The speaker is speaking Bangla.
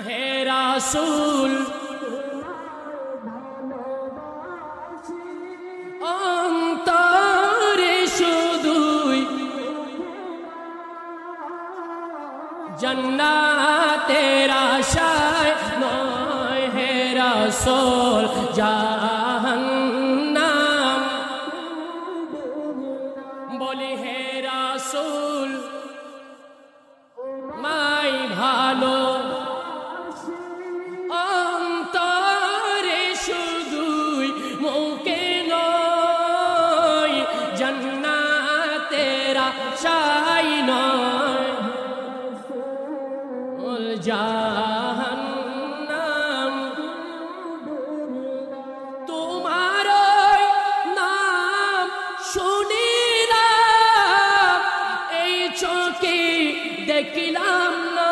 হে রাসূল অন্তরে শুধুই জান্নাতের আশায় নয় হে রাসূল জাহান্নাম বলি হে রাসূল মাই ভালো অন্তরে শুধুই মুখে নয় জান্নাতের আশায় নয় জাহান্নাম তোমার নাম শুনিলাম এই চোখে দেখিলাম না